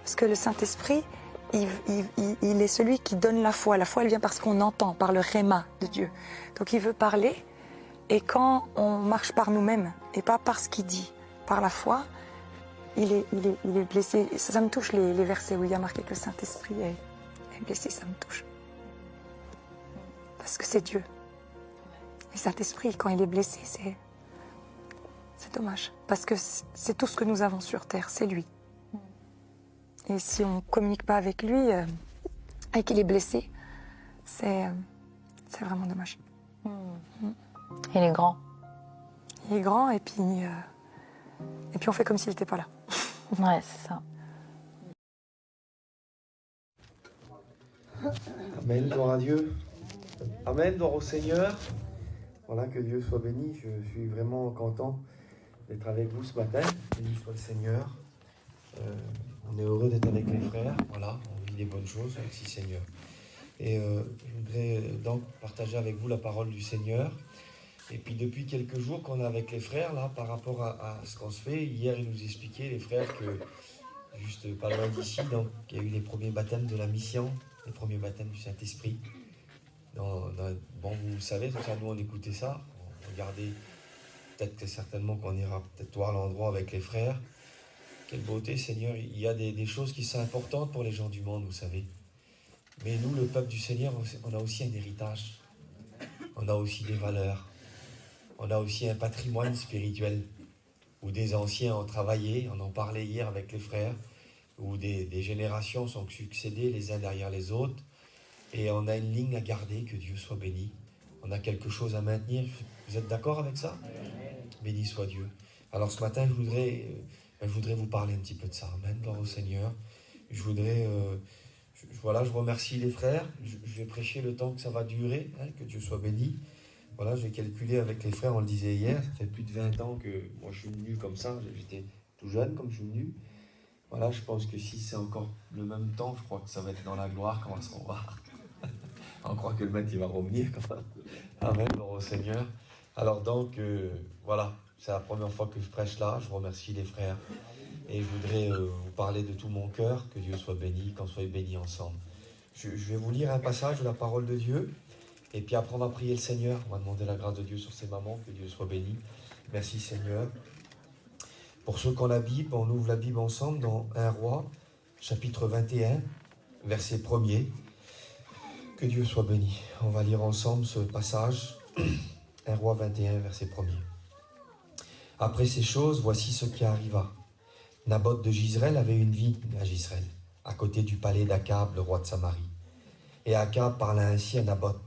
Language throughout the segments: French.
Parce que le Saint-Esprit, il est celui qui donne la foi. La foi, elle vient parce qu'on entend, par le réma de Dieu. Donc il veut parler, et quand on marche par nous-mêmes, et pas par ce qu'il dit, par la foi, il est blessé. Ça me touche les versets où il y a marqué que le Saint-Esprit est blessé, ça me touche. Parce que c'est Dieu. Le Saint-Esprit, quand il est blessé, c'est dommage. Parce que c'est tout ce que nous avons sur terre, c'est lui. Et si on ne communique pas avec lui et qu'il est blessé, c'est vraiment dommage. Il est grand. Il est grand et puis on fait comme s'il n'était pas là. Ouais, c'est ça. Amen, gloire à Dieu. Amen, gloire au Seigneur. Voilà, que Dieu soit béni. Je suis vraiment content d'être avec vous ce matin. Béni soit le Seigneur. On est heureux d'être avec les frères. Voilà, on vit des bonnes choses. Merci Seigneur. Et je voudrais donc partager avec vous la parole du Seigneur. Et puis depuis quelques jours qu'on est avec les frères, là, par rapport à ce qu'on se fait, hier ils nous expliquaient, les frères, que juste pas loin d'ici, donc il y a eu les premiers baptêmes de la mission, les premiers baptêmes du Saint-Esprit. Bon, vous savez, tout ça, nous on écoutait ça, on regardait, peut-être que certainement qu'on ira peut-être voir l'endroit avec les frères. Quelle beauté, Seigneur, il y a des choses qui sont importantes pour les gens du monde, vous savez. Mais nous, le peuple du Seigneur, on a aussi un héritage, on a aussi des valeurs, on a aussi un patrimoine spirituel, où des anciens ont travaillé, on en parlait hier avec les frères, où des générations sont succédées les uns derrière les autres, et on a une ligne à garder, que Dieu soit béni. On a quelque chose à maintenir. Vous êtes d'accord avec ça? Béni soit Dieu. Alors ce matin, je voudrais vous parler un petit peu de ça. Amen, gloire au Seigneur. Je voudrais, voilà, je remercie les frères. Je vais prêcher le temps que ça va durer, hein, que Dieu soit béni. Voilà, j'ai calculé avec les frères, on le disait hier, ça fait plus de 20 ans que moi je suis venu comme ça. J'étais tout jeune comme je suis venu. Voilà, je pense que si c'est encore le même temps, je crois que ça va être dans la gloire quand on se revoir. On croit que le maître il va revenir quand même. Amen, gloire au Seigneur. Alors donc, voilà, c'est la première fois que je prêche là. Je remercie les frères. Et je voudrais vous parler de tout mon cœur. Que Dieu soit béni, qu'on soit bénis ensemble. Je vais vous lire un passage de la parole de Dieu. Et puis après, on va prier le Seigneur. On va demander la grâce de Dieu sur ces mamans. Que Dieu soit béni. Merci Seigneur. Pour ceux qui ont la Bible, on ouvre la Bible ensemble dans 1 Roi, chapitre 21, verset 1er. Que Dieu soit béni. On va lire ensemble ce passage. 1 Roi 21, verset 1er. Après ces choses, voici ce qui arriva. Naboth de Jizreel avait une vigne à Jizreel, à côté du palais d'Akab, le roi de Samarie. Et Akab parla ainsi à Naboth.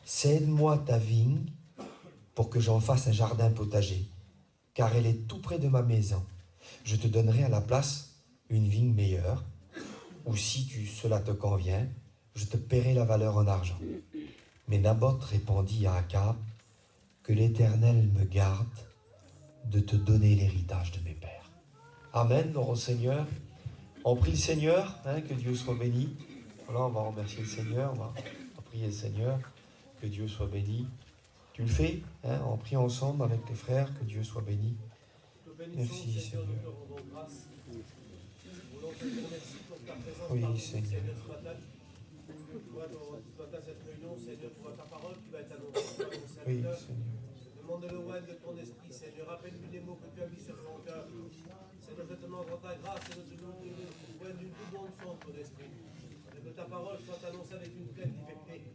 Cède-moi ta vigne pour que j'en fasse un jardin potager, car elle est tout près de ma maison. Je te donnerai à la place une vigne meilleure, ou si cela te convient, je te paierai la valeur en argent. Mais Naboth répondit à Akab, que l'Éternel me garde de te donner l'héritage de mes pères. Amen, gloire au Seigneur. On prie le Seigneur, hein, que Dieu soit béni. Voilà, on va remercier le Seigneur, on va prier le Seigneur, que Dieu soit béni. Tu le fais, hein, on prie ensemble avec les frères, que Dieu soit béni. Merci Seigneur. Oui Seigneur. Oui Seigneur. Demande le loin de ton esprit, Seigneur. Rappelle-lui les mots que tu as mis sur mon cœur. Seigneur, je te demande dans ta grâce, Seigneur, de nous loin d'une toute bonne son, ton esprit. Que ta parole soit annoncée avec une pleine liberté.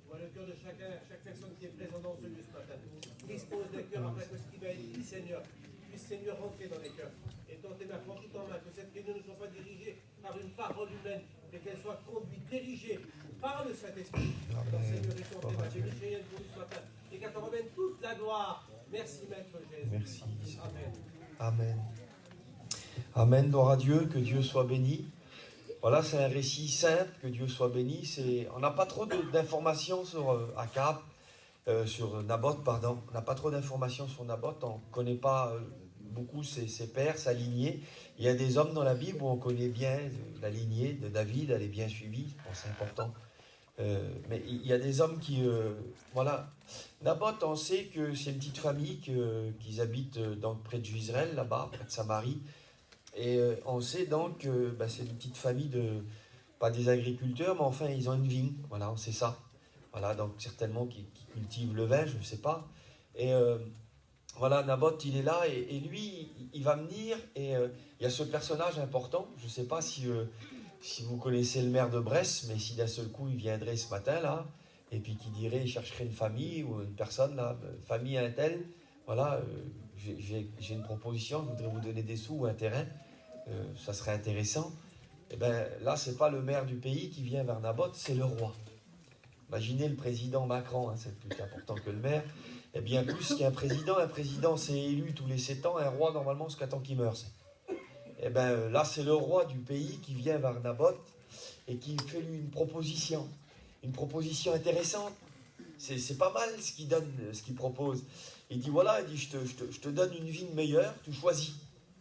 Vois le cœur de chacun, chaque personne qui est présente dans ce lieu ce matin. Dispose des cœurs après que ce qui va être dit, Seigneur, puisse, Seigneur, rentrer dans les cœurs. Et tenter ma foi tout en main, que cette réunion ne soit pas dirigée par une parole humaine, mais qu'elle soit conduite, dirigée par le Saint-Esprit. Alors, Seigneur, et tenter ma Michel pour ce matin. Et qu'elle te remette toute la gloire. Merci, Maître Jésus. Merci. Amen. Amen. Amen, gloire à Dieu, que Dieu soit béni. Voilà, c'est un récit simple, que Dieu soit béni. On n'a pas trop d'informations sur Akab, sur Naboth, pardon. On n'a pas trop d'informations sur Naboth. On ne connaît pas beaucoup ses pères, sa lignée. Il y a des hommes dans la Bible où on connaît bien la lignée de David, elle est bien suivie. Bon, c'est important. Mais il y a des hommes qui... voilà. Naboth, on sait que c'est une petite famille, qu'ils habitent donc près de Israël, là-bas, près de Samarie. Et on sait donc que c'est une petite famille de, pas des agriculteurs, mais enfin ils ont une vigne, voilà, c'est ça. Voilà, donc certainement qui cultivent le vin, je ne sais pas. Et voilà, Naboth, il est là, et lui, il va venir, et il y a ce personnage important, je ne sais pas si vous connaissez le maire de Brest, mais si d'un seul coup il viendrait ce matin, là, et puis qui dirait, il chercherait une famille, ou une personne, là, famille un tel, voilà, j'ai une proposition, je voudrais vous donner des sous ou un terrain, ça serait intéressant. Et bien là, c'est pas le maire du pays qui vient vers Naboth, c'est le roi. Imaginez le président Macron, hein, c'est plus important que le maire. Et bien plus qu'un président c'est élu tous les 7 ans, un roi normalement jusqu'à temps qu'il meure. Et bien là, c'est le roi du pays qui vient vers Naboth et qui fait lui une proposition intéressante. C'est pas mal ce qu'il donne, ce qu'il propose. Il dit voilà, il dit je te donne une vigne meilleure, tu choisis.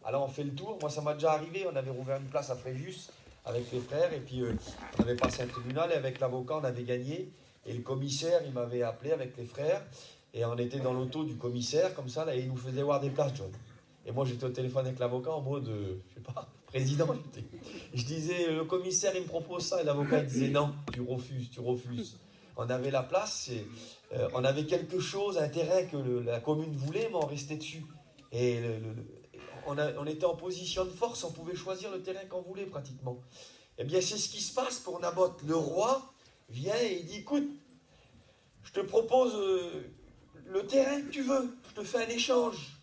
Alors on fait le tour, moi ça m'a déjà arrivé, on avait rouvert une place à Fréjus avec les frères, et puis on avait passé un tribunal, et avec l'avocat on avait gagné, et le commissaire il m'avait appelé avec les frères, et on était dans l'auto du commissaire, comme ça, là, et il nous faisait voir des places, John. Et moi j'étais au téléphone avec l'avocat en mode, je sais pas, président, je disais, le commissaire il me propose ça, et l'avocat il disait non, tu refuses. On avait la place, on avait quelque chose, un terrain que la commune voulait, mais on restait dessus. Et on était en position de force, on pouvait choisir le terrain qu'on voulait pratiquement. Eh bien, c'est ce qui se passe pour Naboth. Le roi vient et il dit, écoute, je te propose le terrain que tu veux, je te fais un échange.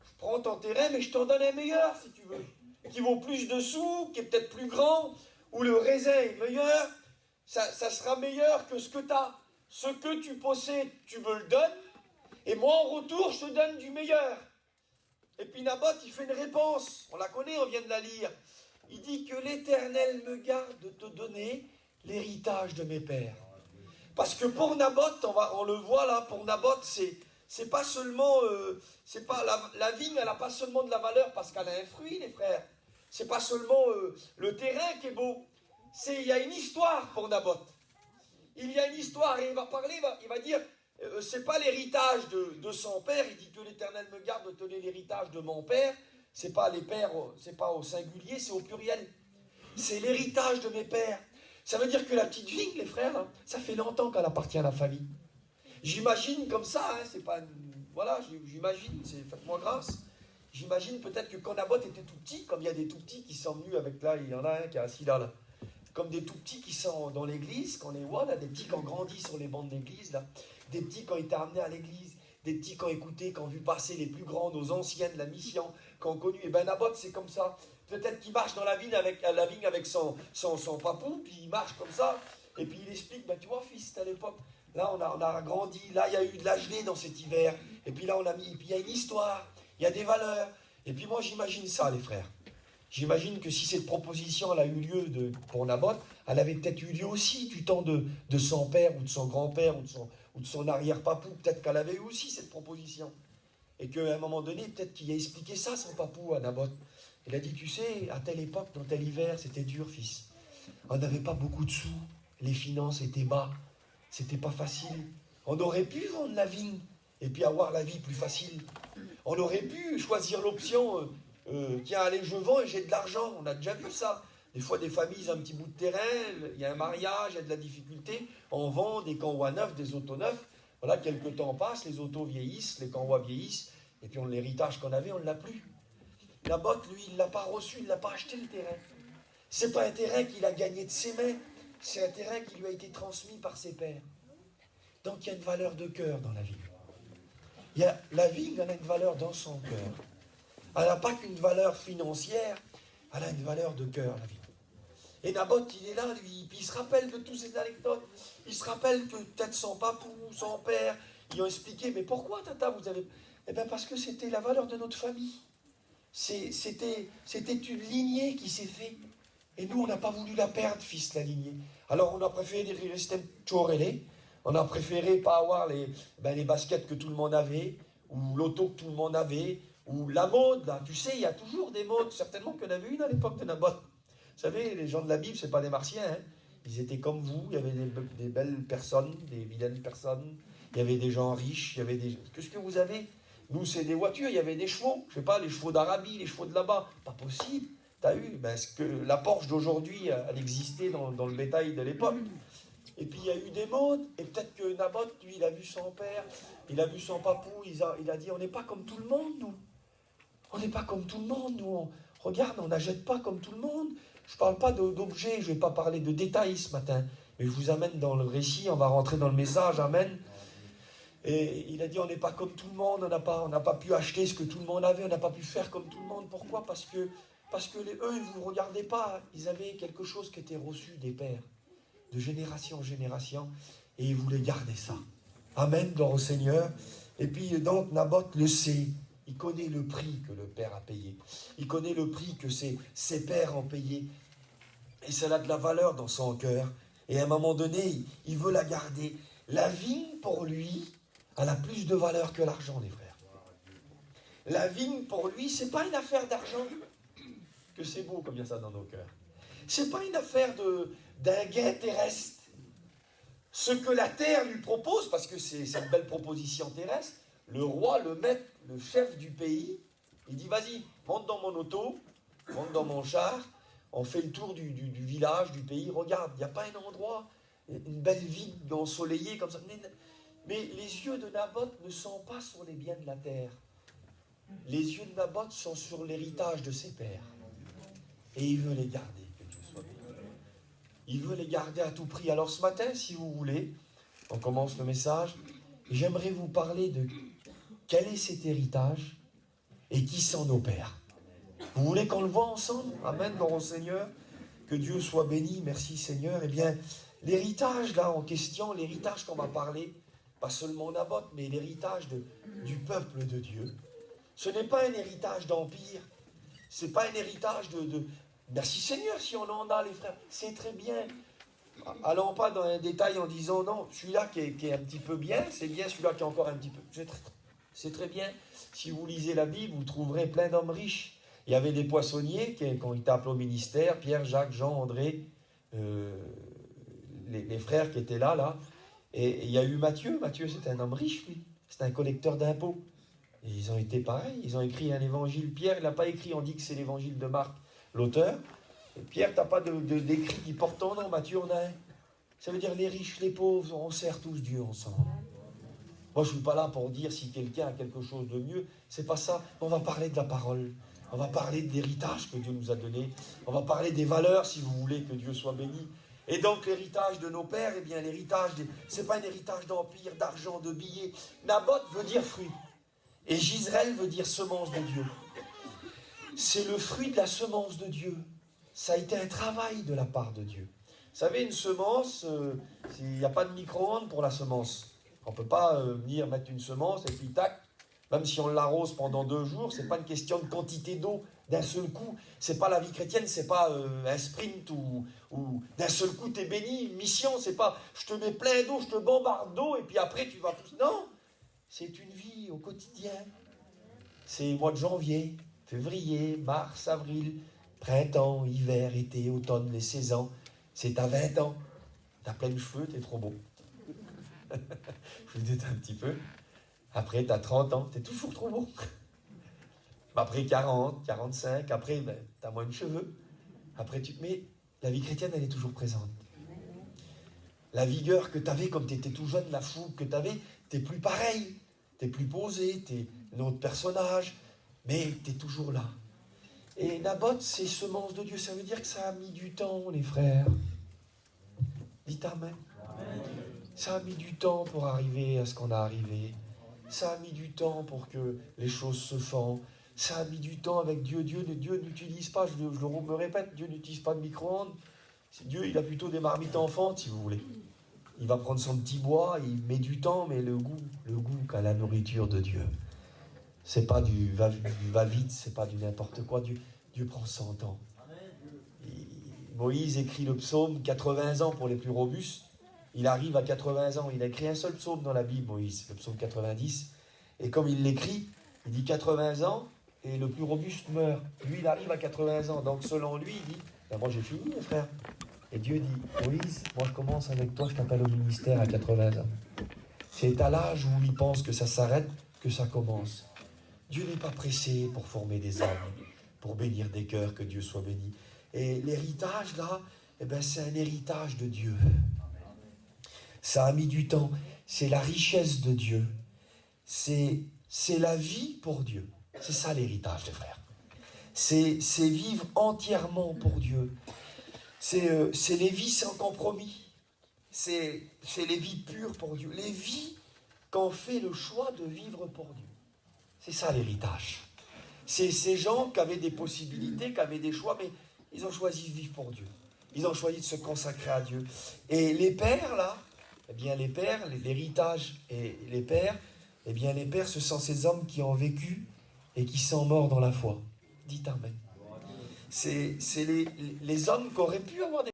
Je prends ton terrain, mais je t'en donne un meilleur, si tu veux, qui vaut plus de sous, qui est peut-être plus grand, où le raisin est meilleur, ça sera meilleur que ce que tu as. Ce que tu possèdes, tu me le donnes, et moi, en retour, je te donne du meilleur. Et puis Naboth, il fait une réponse. On la connaît, on vient de la lire. Il dit que l'Éternel me garde de te donner l'héritage de mes pères. Parce que pour Naboth, on le voit là, pour Naboth, c'est pas seulement, c'est pas la vigne, elle n'a pas seulement de la valeur parce qu'elle a un fruit, les frères. C'est pas seulement le terrain qui est beau. Il y a une histoire pour Naboth. Il y a une histoire, et il va parler, il va dire, c'est pas l'héritage de son père. Il dit que l'Éternel me garde de donner l'héritage de mon père. C'est pas les pères, c'est pas au singulier, c'est au pluriel. C'est l'héritage de mes pères. Ça veut dire que la petite vigne, les frères, hein, ça fait longtemps qu'elle appartient à la famille. J'imagine comme ça, hein, c'est pas, voilà, j'imagine, faites-moi grâce. J'imagine peut-être que quand Naboth était tout petit, comme il y a des tout petits qui sont venus avec là, il y en a un qui est assis là. Comme des tout petits qui sont dans l'église, qu'on les voit là, des petits qui ont grandi sur les bancs de l'église, là, des petits qui ont été amenés à l'église, des petits qui ont écouté, qui ont vu passer les plus grands, nos anciens de la mission, qui ont connu. Et bien Naboth, c'est comme ça. Peut-être qu'il marche dans la vigne avec son papou, puis il marche comme ça, et puis il explique, tu vois fils, à l'époque, là on a grandi, là il y a eu de la gelée dans cet hiver, et puis là et puis il y a une histoire, il y a des valeurs. Et puis moi j'imagine ça, les frères. J'imagine que si cette proposition elle a eu lieu pour Naboth, elle avait peut-être eu lieu aussi du temps de son père, ou de son grand-père, ou de son arrière-papou. Peut-être qu'elle avait eu aussi cette proposition. Et qu'à un moment donné, peut-être qu'il a expliqué ça, son papou, à Naboth. Il a dit, tu sais, à telle époque, dans tel hiver, c'était dur, fils. On n'avait pas beaucoup de sous. Les finances étaient bas. C'était pas facile. On aurait pu vendre la vigne et puis avoir la vie plus facile. On aurait pu choisir l'option... tiens, allez, je vends et j'ai de l'argent. On a déjà vu ça. Des fois, des familles ont un petit bout de terrain, il y a un mariage, il y a de la difficulté. On vend des canvois neufs, des autos neufs. Voilà, quelques temps passe, les autos vieillissent, les canvois vieillissent, et puis l'héritage qu'on avait, on ne l'a plus. Naboth, lui, il ne l'a pas reçu, il ne l'a pas acheté le terrain. Ce n'est pas un terrain qu'il a gagné de ses mains, c'est un terrain qui lui a été transmis par ses pères. Donc il y a une valeur de cœur dans la vie. La vie, elle a une valeur dans son cœur. Elle n'a pas qu'une valeur financière, elle a une valeur de cœur, la vie. Et Naboth, il est là, lui, puis il se rappelle de toutes ces anecdotes. Il se rappelle que peut-être son papou, son père, ils ont expliqué, mais pourquoi, tata, vous avez... Eh bien, parce que c'était la valeur de notre famille. C'était une lignée qui s'est faite. Et nous, on n'a pas voulu la perdre, fils, la lignée. Alors, on a préféré rester tchorélé. On a préféré pas avoir les baskets que tout le monde avait, ou l'auto que tout le monde avait, ou la mode, là. Tu sais, il y a toujours des modes, certainement qu'il y en avait une à l'époque de Naboth. Vous savez, les gens de la Bible, c'est pas des martiens, hein. Ils étaient comme vous, il y avait des belles personnes, des vilaines personnes, il y avait des gens riches, il y avait des... Qu'est-ce que vous avez? Nous, c'est des voitures, il y avait des chevaux, je sais pas, les chevaux d'Arabie, les chevaux de là-bas. Pas possible. T'as eu la Porsche d'aujourd'hui, elle existait dans le bétail de l'époque. Et puis il y a eu des modes, et peut-être que Naboth, lui, il a vu son père, il a vu son papou, il a dit, on n'est pas comme tout le monde, nous. On n'est pas comme tout le monde, nous. Regarde, on n'achète pas comme tout le monde. Je ne parle pas d'objets, je ne vais pas parler de détails ce matin, mais je vous amène dans le récit, on va rentrer dans le message, amen. Et il a dit, on n'est pas comme tout le monde, on n'a pas pu acheter ce que tout le monde avait, on n'a pas pu faire comme tout le monde. Pourquoi ? Parce que eux, ils ne vous regardaient pas, ils avaient quelque chose qui était reçu des pères, de génération en génération, et ils voulaient garder ça. Amen, gloire au Seigneur. Et puis donc Naboth le sait, il connaît le prix que le père a payé, il connaît le prix que ses pères ont payé, et cela a de la valeur dans son cœur, et à un moment donné, il veut la garder. La vigne, pour lui, elle a plus de valeur que l'argent, les frères. La vigne, pour lui, c'est pas une affaire d'argent, que c'est beau comme il y a ça dans nos cœurs. C'est pas une affaire d'un gain terrestre. Ce que la terre lui propose, parce que c'est une belle proposition terrestre, le roi, le maître, le chef du pays, il dit, vas-y, monte dans mon auto, monte dans mon char, on fait le tour du village, du pays, regarde, il n'y a pas un endroit, une belle ville ensoleillée comme ça. Mais les yeux de Naboth ne sont pas sur les biens de la terre. Les yeux de Naboth sont sur l'héritage de ses pères. Et il veut les garder, que Dieu soit béni. Il veut les garder à tout prix. Alors ce matin, si vous voulez, on commence le message, j'aimerais vous parler de quel est cet héritage et qui sont nos pères. Vous voulez qu'on le voit ensemble? Amen, gloire au Seigneur. Que Dieu soit béni, merci Seigneur. Eh bien, l'héritage là en question, l'héritage qu'on va parler, pas seulement Naboth, mais l'héritage du peuple de Dieu. Ce n'est pas un héritage d'empire, c'est pas un héritage de... Merci Seigneur si on en a les frères, c'est très bien. Allons pas dans un détail en disant non, celui-là qui est un petit peu bien, c'est bien, celui-là qui est encore un petit peu... C'est très bien. Si vous lisez la Bible, vous trouverez plein d'hommes riches. Il y avait des poissonniers qui ont été appelés au ministère, Pierre, Jacques, Jean, André, les frères qui étaient là. Et il y a eu Matthieu. Matthieu, c'était un homme riche, lui. C'était un collecteur d'impôts. Et ils ont été pareils. Ils ont écrit un évangile. Pierre, il n'a pas écrit, on dit que c'est l'évangile de Marc, l'auteur. Et Pierre, tu n'as pas d'écrit qui porte ton nom. Matthieu, on a un. Ça veut dire les riches, les pauvres, on sert tous Dieu ensemble. Moi, je ne suis pas là pour dire si quelqu'un a quelque chose de mieux. C'est pas ça. On va parler de la parole. On va parler de l'héritage que Dieu nous a donné. On va parler des valeurs, si vous voulez, que Dieu soit béni. Et donc, l'héritage de nos pères, eh bien, l'héritage, c'est pas un héritage d'empire, d'argent, de billets. Naboth veut dire fruit. Et Gisraël veut dire semence de Dieu. C'est le fruit de la semence de Dieu. Ça a été un travail de la part de Dieu. Vous savez, une semence, il n'y a pas de micro-ondes pour la semence. On ne peut pas venir mettre une semence et puis tac, même si on l'arrose pendant 2 jours, ce n'est pas une question de quantité d'eau d'un seul coup. C'est pas la vie chrétienne, c'est pas un sprint ou d'un seul coup tu es béni. Une mission, c'est pas je te mets plein d'eau, je te bombarde d'eau et puis après tu vas pousser. Non, c'est une vie au quotidien. C'est mois de janvier, février, mars, avril, printemps, hiver, été, automne, les saisons. C'est à 20 ans. Tu as plein de cheveux, tu es trop beau. Je vous dis un petit peu. Après, tu as 30 ans, tu es toujours trop beau. Après 40, 45, après, tu as moins de cheveux. Après, mais la vie chrétienne, elle est toujours présente. La vigueur que tu avais quand tu étais tout jeune, la fougue que tu avais, tu n'es plus pareil. Tu es plus posé, tu es un autre personnage, mais tu es toujours là. Et Naboth, c'est semence de Dieu. Ça veut dire que ça a mis du temps, les frères. Dites Amen. Amen. Ça a mis du temps pour arriver à ce qu'on a arrivé. Ça a mis du temps pour que les choses se font. Ça a mis du temps avec Dieu. Dieu n'utilise pas, je me répète, Dieu n'utilise pas de micro-ondes. Dieu, il a plutôt des marmites enfantes, si vous voulez. Il va prendre son petit bois, il met du temps, mais le goût qu'a la nourriture de Dieu. C'est pas du va-vite, c'est pas du n'importe quoi. Dieu prend son temps. Moïse écrit le psaume 80 ans pour les plus robustes. Il arrive à 80 ans. Il a écrit un seul psaume dans la Bible, Moïse, le psaume 90. Et comme il l'écrit, il dit 80 ans et le plus robuste meurt. Lui, il arrive à 80 ans. Donc, selon lui, il dit, moi j'ai fini, mes frères. Et Dieu dit, Moïse, moi je commence avec toi, je t'appelle au ministère à 80 ans. C'est à l'âge où il pense que ça s'arrête que ça commence. Dieu n'est pas pressé pour former des hommes, pour bénir des cœurs, que Dieu soit béni. Et l'héritage, là, eh ben, c'est un héritage de Dieu. Ça a mis du temps. C'est la richesse de Dieu. C'est la vie pour Dieu. C'est ça l'héritage, les frères. C'est vivre entièrement pour Dieu. C'est les vies sans compromis. C'est les vies pures pour Dieu. Les vies qu'on fait le choix de vivre pour Dieu. C'est ça l'héritage. C'est ces gens qui avaient des possibilités, qui avaient des choix, mais ils ont choisi de vivre pour Dieu. Ils ont choisi de se consacrer à Dieu. Et les pères, là, eh bien les pères, l'héritage et les pères, eh bien les pères, ce sont ces hommes qui ont vécu et qui sont morts dans la foi. Dites Amen. C'est les hommes qui auraient pu avoir des